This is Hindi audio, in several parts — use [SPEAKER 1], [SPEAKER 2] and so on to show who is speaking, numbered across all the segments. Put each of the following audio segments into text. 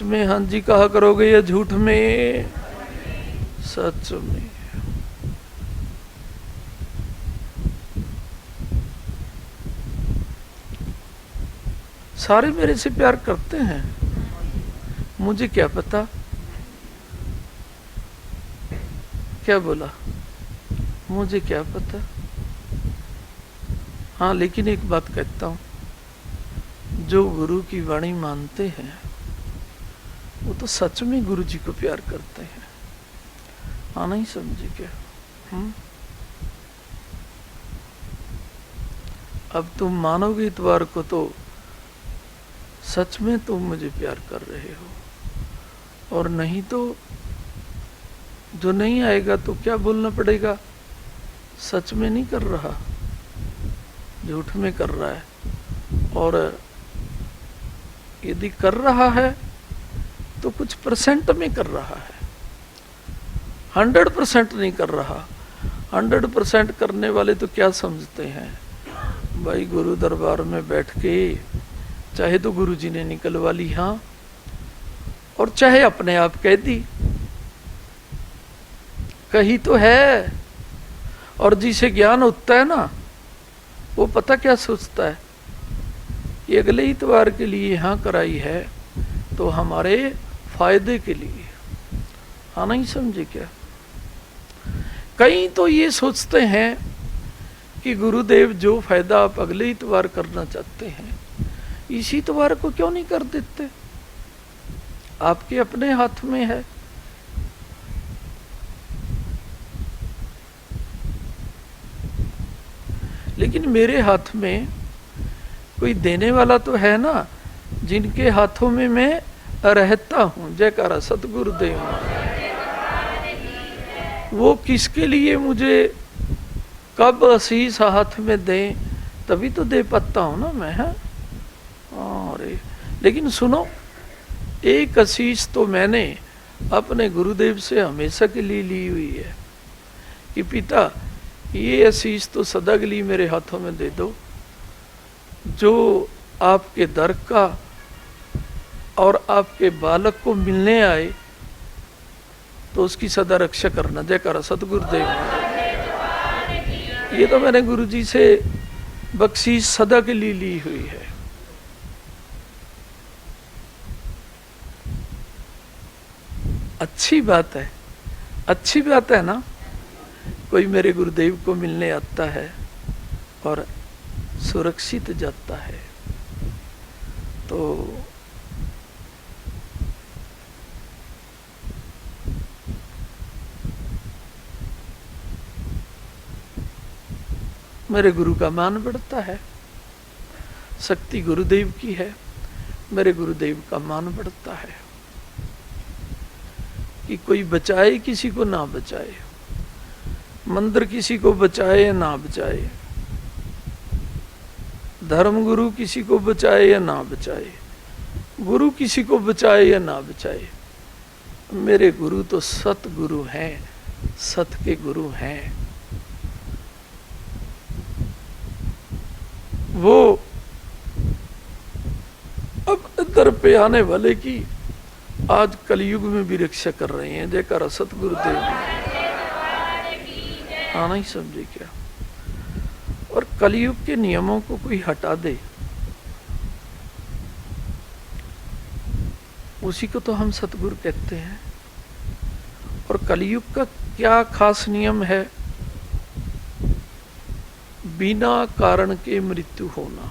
[SPEAKER 1] में हाँ जी कहा करोगे या झूठ में? सच में। सारे मेरे से प्यार करते हैं, मुझे क्या पता। क्या बोला? मुझे क्या पता। हाँ, लेकिन एक बात कहता हूं, जो गुरु की वाणी मानते हैं वो तो सच में गुरु जी को प्यार करते हैं। हाँ, नहीं समझे क्या? अब तुम मानोगे इतवार को तो सच में तुम मुझे प्यार कर रहे हो, और नहीं तो जो नहीं आएगा तो क्या बोलना पड़ेगा? सच में नहीं कर रहा, झूठ में कर रहा है। और यदि कर रहा है तो कुछ परसेंट में कर रहा है, 100% नहीं कर रहा। 100% करने वाले तो क्या समझते हैं भाई, गुरु दरबार में बैठ के चाहे तो गुरु जी ने निकलवा ली, हाँ, और चाहे अपने आप कह दी, कही तो है। और जिसे ज्ञान होता है ना, वो पता क्या सोचता है, ये अगले इतवार के लिए यहाँ कराई है तो हमारे फायदे के लिए। हाँ, नहीं समझे क्या? कई तो ये सोचते हैं कि गुरुदेव जो फायदा आप अगले इतवार करना चाहते हैं, इसी इतवार को क्यों नहीं कर देते? आपके अपने हाथ में है। लेकिन मेरे हाथ में कोई देने वाला तो है ना, जिनके हाथों में मैं रहता हूं। जयकारा सतगुरुदेव। वो किसके लिए मुझे कब आशीष हाथ में दें, तभी तो दे पाता हूं ना मैं। है अरे, लेकिन सुनो, एक आशीष तो मैंने अपने गुरुदेव से हमेशा के लिए ली हुई है कि पिता, ये आशीष तो सदा के लिए मेरे हाथों में दे दो, जो आपके दर का और आपके बालक को मिलने आए तो उसकी सदा रक्षा करना। जयकारा सतगुरुदेव। ये तो मैंने गुरुजी से बख्शीश सदा के लिए ली हुई है। अच्छी बात है, अच्छी बात है ना। कोई मेरे गुरुदेव को मिलने आता है और सुरक्षित जाता है, तो मेरे गुरु का मान बढ़ता है। शक्ति गुरुदेव की है, मेरे गुरुदेव का मान बढ़ता है। कि कोई बचाए किसी को ना बचाए, मंदिर किसी को बचाए या ना बचाए, धर्म गुरु किसी को बचाए या ना बचाए, गुरु किसी को बचाए या ना बचाए, मेरे गुरु तो सत गुरु हैं, सत के गुरु हैं। वो अब दर पे आने वाले की आज कलयुग में भी रक्षा कर रहे हैं। जयकारा सतगुरुदेव। हाँ, नहीं समझे क्या? और कलयुग के नियमों को कोई हटा दे, उसी को तो हम सतगुरु कहते हैं। और कलयुग का क्या खास नियम है? बिना कारण के मृत्यु होना,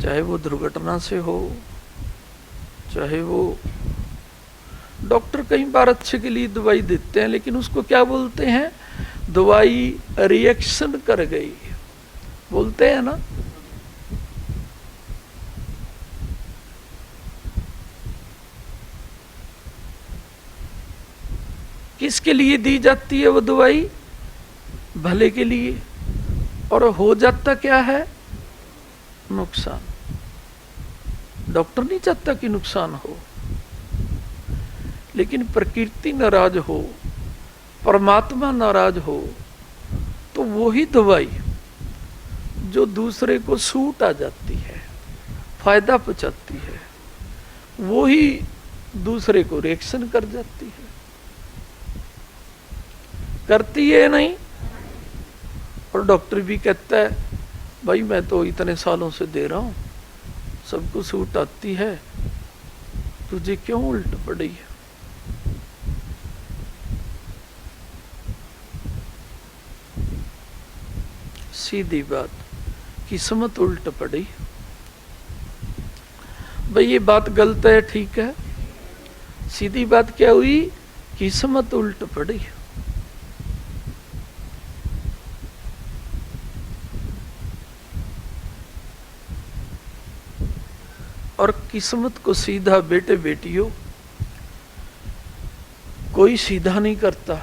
[SPEAKER 1] चाहे वो दुर्घटना से हो, चाहे वो डॉक्टर कई बार अच्छे के लिए दवाई देते हैं, लेकिन उसको क्या बोलते हैं? दवाई रिएक्शन कर गई, बोलते हैं ना। किसके लिए दी जाती है वो दवाई? भले के लिए। और हो जाता क्या है? नुकसान। डॉक्टर नहीं चाहता कि नुकसान हो, लेकिन प्रकृति नाराज हो, परमात्मा नाराज हो, तो वही दवाई जो दूसरे को सूट आ जाती है, फायदा पहुंचाती है, वही दूसरे को रिएक्शन कर जाती है, करती है नहीं। और डॉक्टर भी कहता है भाई मैं तो इतने सालों से दे रहा हूं, सबको सूट आती है, तुझे क्यों उल्ट पड़ी है? सीधी बात, किस्मत उल्ट पड़ी। भाई ये बात गलत है, ठीक है, सीधी बात क्या हुई? किस्मत उल्ट पड़ी। और किस्मत को सीधा बेटे बेटियों कोई सीधा नहीं करता।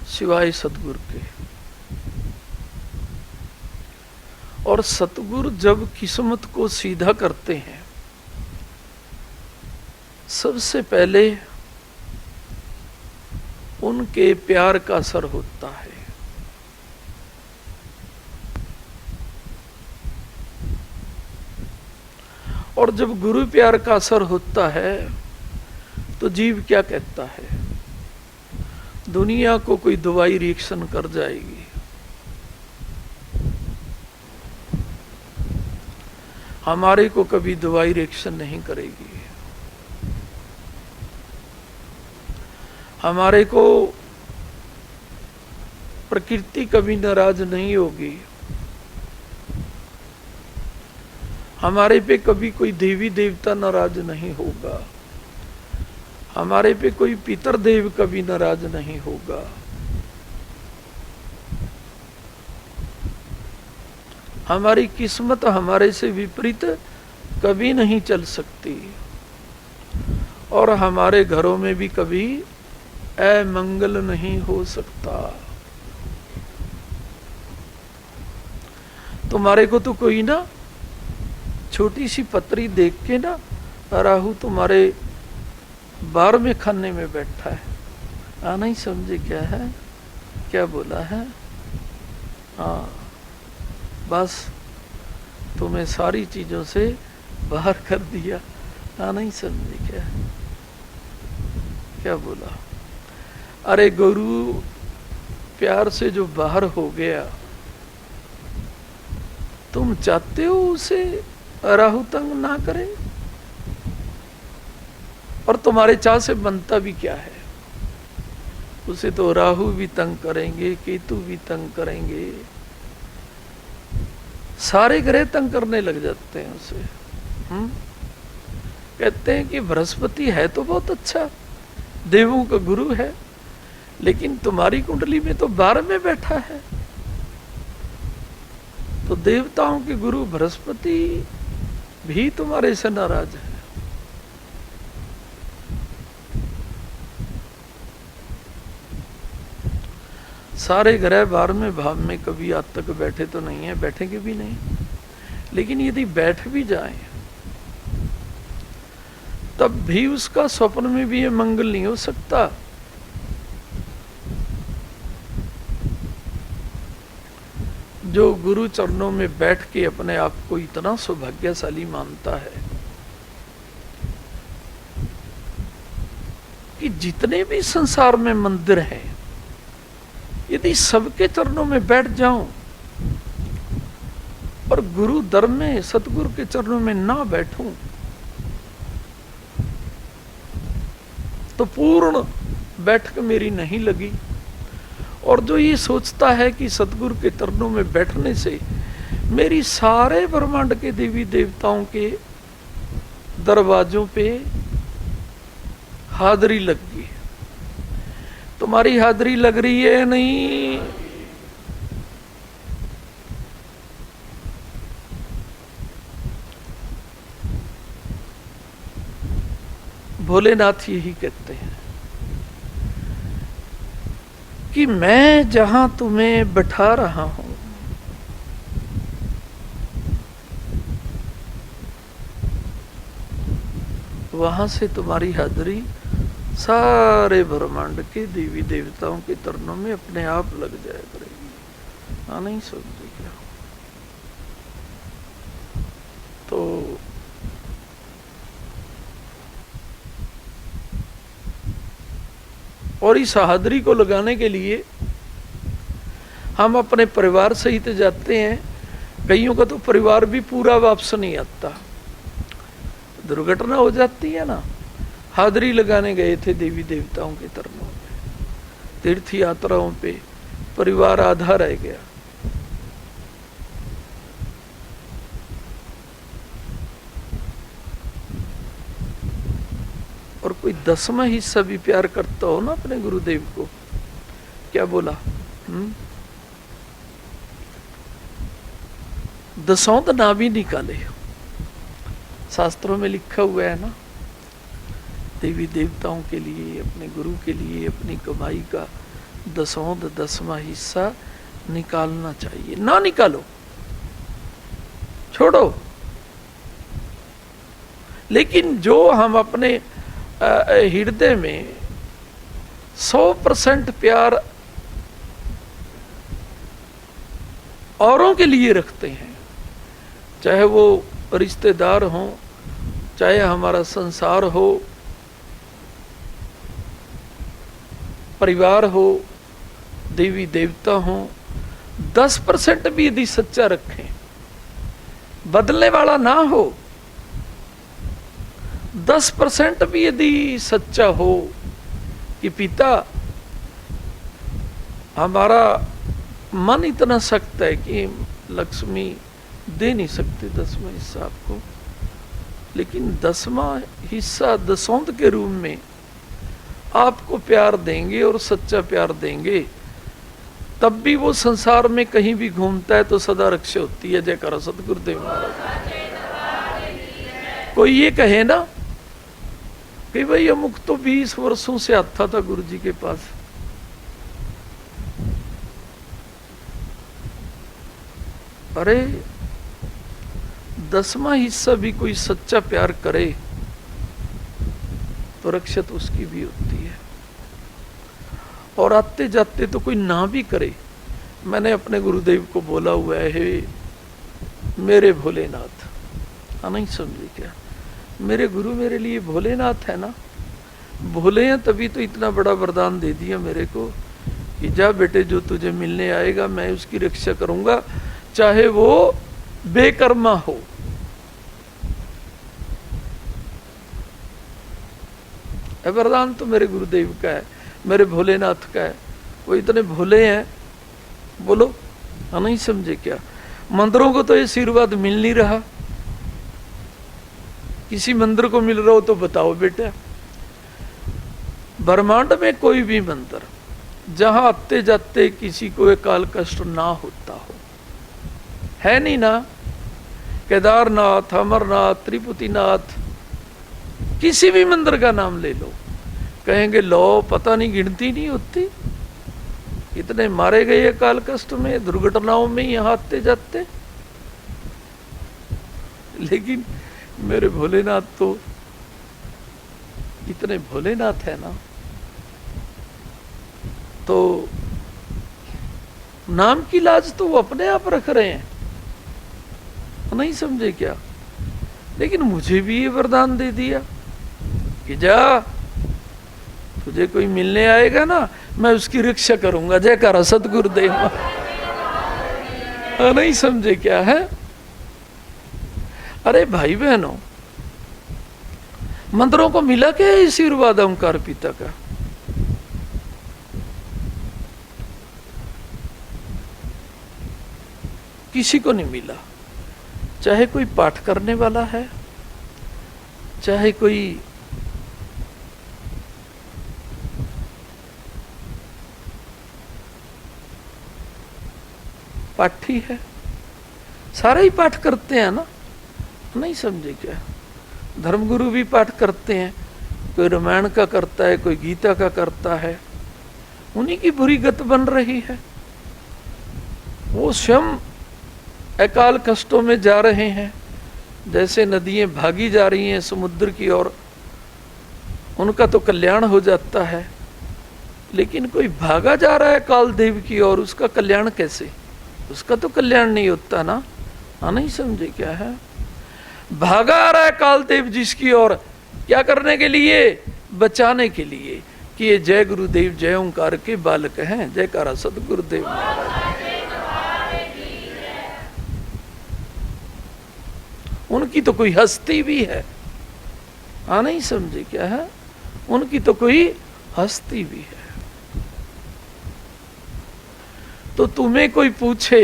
[SPEAKER 1] सिवाय सतगुरु के। और सतगुरु जब किस्मत को सीधा करते हैं, सबसे पहले उनके प्यार का असर होता है। और जब गुरु प्यार का असर होता है तो जीव क्या कहता है? दुनिया को कोई दवाई रिएक्शन कर जाएगी, हमारे को कभी दवाई रिएक्शन नहीं करेगी, हमारे को प्रकृति कभी नाराज नहीं होगी, हमारे पे कभी कोई देवी देवता नाराज नहीं होगा, हमारे पे कोई पितर देव कभी नाराज नहीं होगा। हमारी किस्मत हमारे से विपरीत कभी नहीं चल सकती, और हमारे घरों में भी कभी अमंगल नहीं हो सकता। तुम्हारे को तो कोई ना छोटी सी पत्री देख के ना, राहु तुम्हारे 12वें खाने में बैठा है, आना ही समझे क्या है, क्या बोला है? हाँ, बस तुम्हें सारी चीजों से बाहर कर दिया, आना ही समझे क्या है, क्या बोला? अरे गुरु प्यार से जो बाहर हो गया, तुम चाहते हो उसे राहु तंग ना करे? और तुम्हारे चाह से बनता भी क्या है? उसे तो राहु भी तंग करेंगे, केतु भी तंग करेंगे, सारे ग्रह तंग करने लग जाते हैं उसे। कहते हैं कि बृहस्पति है तो बहुत अच्छा, देवों का गुरु है, लेकिन तुम्हारी कुंडली में तो 12 में बैठा है। तो देवताओं के गुरु बृहस्पति भी तुम्हारे से नाराज है। सारे ग्रह 12वें भाव में कभी आज तक बैठे तो नहीं है, बैठेंगे भी नहीं, लेकिन यदि बैठ भी जाए तब भी उसका स्वप्न में भी ये मंगल नहीं हो सकता। जो गुरु चरणों में बैठ के अपने आप को इतना सौभाग्यशाली मानता है कि जितने भी संसार में मंदिर हैं, यदि सबके चरणों में बैठ जाऊं और गुरु दर में सतगुरु के चरणों में ना बैठूं तो पूर्ण बैठक मेरी नहीं लगी। और जो ये सोचता है कि सतगुरु के चरणों में बैठने से मेरी सारे ब्रह्मांड के देवी देवताओं के दरवाजों पे हाजिरी लग गई, तुम्हारी हाजिरी लग रही है नहीं? भोलेनाथ यही कहते हैं कि मैं जहां तुम्हें बैठा रहा हूं, वहां से तुम्हारी हाजिरी सारे ब्रह्मांड के देवी देवताओं के चरणों में अपने आप लग जाया करेगी। हाँ, नहीं समझे क्या? और इस हादरी को लगाने के लिए हम अपने परिवार सहित जाते हैं। कईयों का तो परिवार भी पूरा वापस नहीं आता, दुर्घटना हो जाती है ना। हादरी लगाने गए थे देवी देवताओं के तरनों में, तीर्थ यात्राओं पे, परिवार आधा रह गया। और कोई 10वां हिस्सा भी प्यार करता हो ना अपने गुरुदेव को, क्या बोला, दसौंध ना भी निकाले। शास्त्रों में लिखा हुआ है ना, देवी देवताओं के लिए, अपने गुरु के लिए अपनी कमाई का 10वां हिस्सा निकालना चाहिए। ना निकालो, छोड़ो। लेकिन जो हम अपने हृदय में 100% प्यार औरों के लिए रखते हैं, चाहे वो रिश्तेदार हों, चाहे हमारा संसार हो, परिवार हो, देवी देवता हो, 10% भी यदि सच्चा रखें, बदलने वाला ना हो, 10% भी यदि सच्चा हो कि पिता हमारा मन इतना सख्त है कि लक्ष्मी दे नहीं सकते 10वां हिस्सा आपको, लेकिन 10वां हिस्सा दसौंध के रूप में आपको प्यार देंगे और सच्चा प्यार देंगे, तब भी वो संसार में कहीं भी घूमता है तो सदा रक्षा होती है। जयकारा सतगुरुदेव महाराज। कोई ये कहे ना कि भाई अमुक तो 20 वर्षों से आता था गुरु जी के पास, अरे 10वां हिस्सा भी कोई सच्चा प्यार करे तो रक्षित उसकी भी होती है। और आते जाते तो कोई ना भी करे, मैंने अपने गुरुदेव को बोला हुआ है, हे मेरे भोलेनाथ, नहीं समझे क्या, मेरे गुरु मेरे लिए भोलेनाथ है ना, भोले हैं तभी तो इतना बड़ा वरदान दे दिया मेरे को कि जा बेटे, जो तुझे मिलने आएगा मैं उसकी रक्षा करूंगा, चाहे वो बेकर्मा हो। वरदान तो मेरे गुरुदेव का है, मेरे भोलेनाथ का है। वो इतने भोले हैं, बोलो, नहीं समझे क्या। मंदिरों को तो ये आशीर्वाद मिल नहीं रहा, किसी मंदिर को मिल रहा हो तो बताओ बेटा। ब्रह्मांड में कोई भी मंदिर जहां आते जाते किसी को अकाल कष्ट ना होता हो, है नहीं ना। केदारनाथ, अमरनाथ, त्रिपुटीनाथ, किसी भी मंदिर का नाम ले लो, कहेंगे लो पता नहीं, गिनती नहीं होती, इतने मारे गए अकाल कष्ट में, दुर्घटनाओं में यहाँ आते जाते। लेकिन मेरे भोलेनाथ तो इतने भोलेनाथ है ना, तो नाम की लाज तो वो अपने आप रख रहे हैं, नहीं समझे क्या। लेकिन मुझे भी ये वरदान दे दिया कि जा, तुझे कोई मिलने आएगा ना, मैं उसकी रक्षा करूंगा। जयकारा सतगुरुदेव। नहीं समझे क्या है। अरे भाई बहनों, मंत्रों को मिला क्या आशीर्वाद ओंकार पिता का? किसी को नहीं मिला, चाहे कोई पाठ करने वाला है, चाहे कोई पाठी है, सारे ही पाठ करते हैं ना, नहीं समझे क्या। धर्मगुरु भी पाठ करते हैं, कोई रामायण का करता है, कोई गीता का करता है, उन्हीं की बुरी गत बन रही है। वो स्वयं अकाल कष्टों में जा रहे हैं, जैसे नदियां भागी जा रही हैं समुद्र की ओर, उनका तो कल्याण हो जाता है। लेकिन कोई भागा जा रहा है काल देव की ओर, उसका कल्याण कैसे? उसका तो कल्याण नहीं होता ना। नहीं समझे क्या है। भागा आ रहा है काल देव जिसकी ओर, क्या करने के लिए? बचाने के लिए, कि ये जय गुरुदेव जय ओंकार के बालक हैं। जयकारा सतगुरुदेव। उनकी तो कोई हस्ती भी है। हाँ, नहीं समझे क्या है? उनकी तो कोई हस्ती भी है। तो तुम्हें कोई पूछे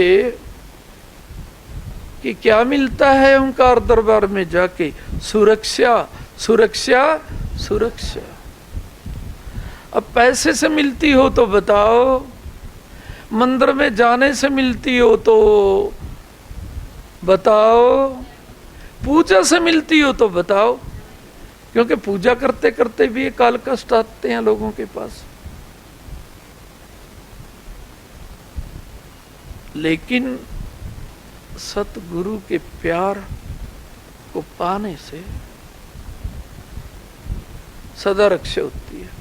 [SPEAKER 1] कि क्या मिलता है ओंकार दरबार में जाके? सुरक्षा, सुरक्षा, सुरक्षा। अब पैसे से मिलती हो तो बताओ, मंदिर में जाने से मिलती हो तो बताओ, पूजा से मिलती हो तो बताओ। क्योंकि पूजा करते करते भी ये काल कष्ट आते हैं लोगों के पास। लेकिन सतगुरु के प्यार को पाने से सदा रक्षा होती है।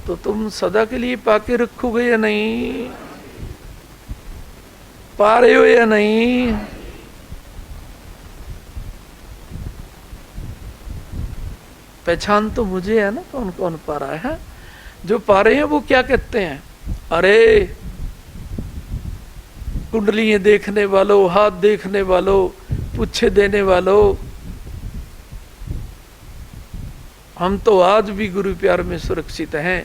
[SPEAKER 1] तो तुम सदा के लिए पाके रखोगे या नहीं? पा रहे हो या नहीं? पहचान तो मुझे है ना कौन कौन पा रहा है। जो पा रहे हैं वो क्या कहते हैं? अरे कुंडलियां देखने वालों, हाथ देखने वालों, पुच्छे देने वालों, हम तो आज भी गुरु प्यार में सुरक्षित हैं,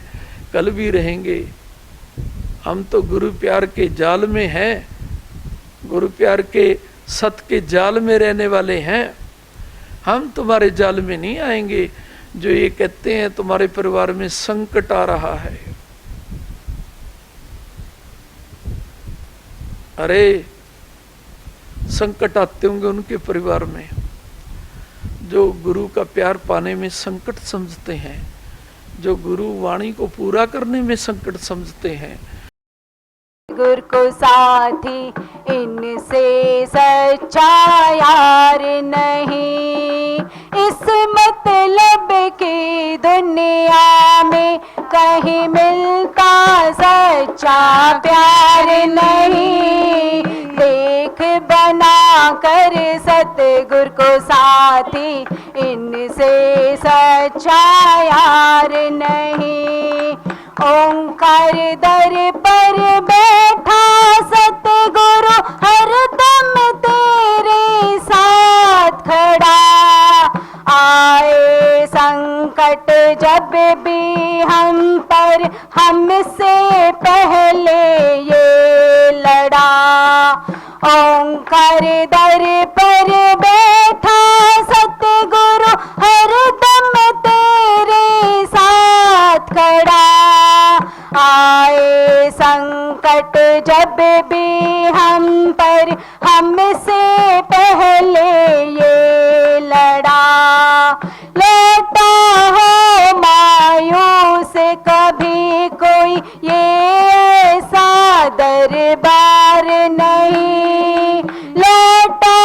[SPEAKER 1] कल भी रहेंगे। हम तो गुरु प्यार के जाल में हैं, गुरु प्यार के सत के जाल में रहने वाले हैं। हम तुम्हारे जाल में नहीं आएंगे जो ये कहते हैं तुम्हारे परिवार में संकट आ रहा है। अरे संकट आते होंगे उनके परिवार में जो गुरु का प्यार पाने में संकट समझते हैं, जो गुरु वाणी को पूरा करने में संकट समझते हैं।
[SPEAKER 2] गुरु को साथी इनसे सच्चा यार नहीं, इस मतलब की दुनिया में कहीं मिलता सच्चा प्यार नहीं। देख बना कर सतगुरु को साथी इनसे सच्चा यार नहीं। ओंकार दर पर बैठा सतगुरु हरदम तेरे साथ खड़ा। आए संकट जब भी हम पर हमसे पहले ये लड़ा। ओंकार दर पर बैठा सतगुरु हरदम तेरे साथ खड़ा। आए संकट जब भी हम पर हमसे पहले ये लड़ा। लेता हो मायूस कभी कोई ये ऐसा दरबार नहीं। लेता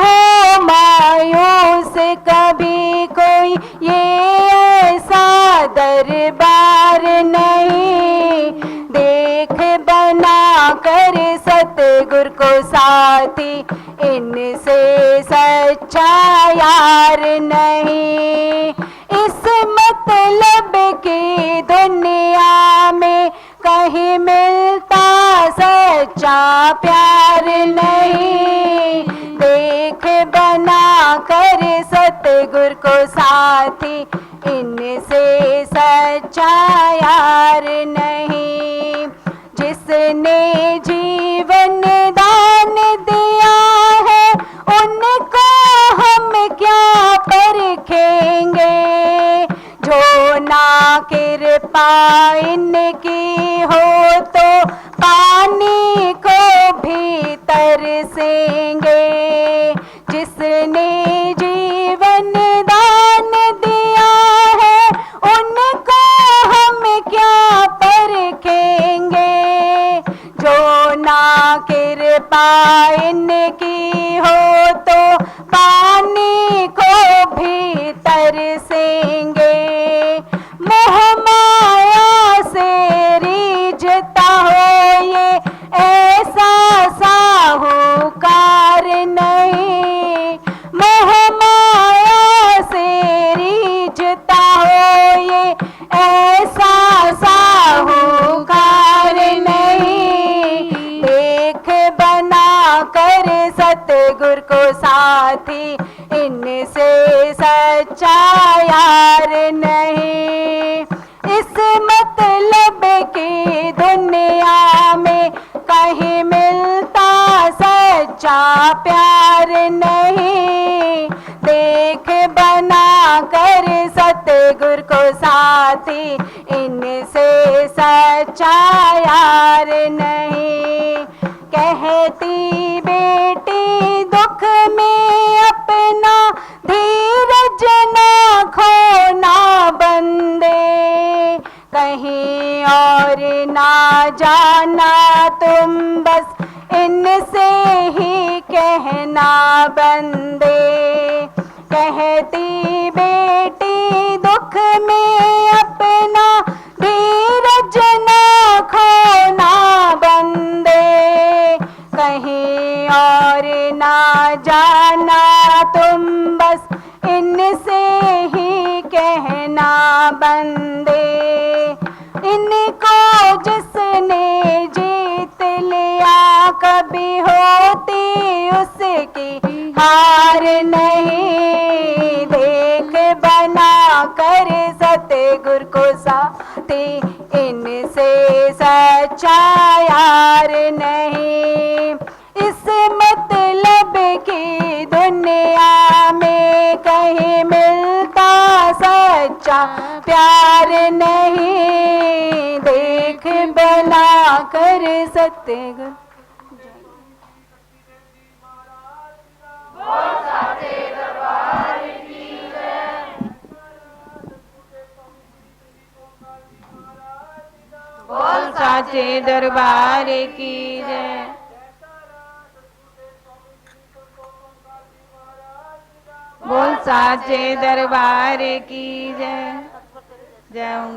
[SPEAKER 2] हो मायूस कभी कोई ये ऐसा दरबार नहीं। देख बना कर सतगुरु को साथी इनसे सच्चा यार नहीं। इस मतलब की दुनिया में कहीं मिलता सच्चा प्यार नहीं। देख बना कर सतगुरु को साथी इनसे सच्चा यार नहीं। जिसने जीवन दान दिया है उनको हम क्या परखेंगे। जो ना कृपा इनकी हो तो पानी को भी तरसेंगे। जिसने जीवन दान दिया है उनको हम क्या परखेंगे। जो ना कृपा इनकी हो तो पानी को भी तरसेंगे। मोह माया से रीझता हो ये ऐसा साहूकार नहीं। मोह माया से साथी, इनसे सच्चा यार नहीं। इस मतलब की दुनिया में कहीं मिलता सच्चा प्यार नहीं। देख बना कर सतगुर को साथी, इनसे सच्चा यार नहीं। कहती बेटी दुख में अपना धीरज ना खोना बंदे, कहीं और ना जाना तुम बस इनसे ही कहना बंदे। कहती बेटी दुख में अपना धीरज ना खोना बंदे, कहीं और ना जाना तुम बस इनसे ही कहना बंदे। इनको जिसने जीत लिया कभी होती उसकी हार नहीं। देख बना कर सतगुर को साथी, इनसे सच्चा यार नहीं। इस मतलब की दुनिया में कहीं मिलता सच्चा प्यार नहीं। देख बना कर सतगुर।
[SPEAKER 3] बोल साचे दरबार की जय। बोल साचे दरबार की जय। जय।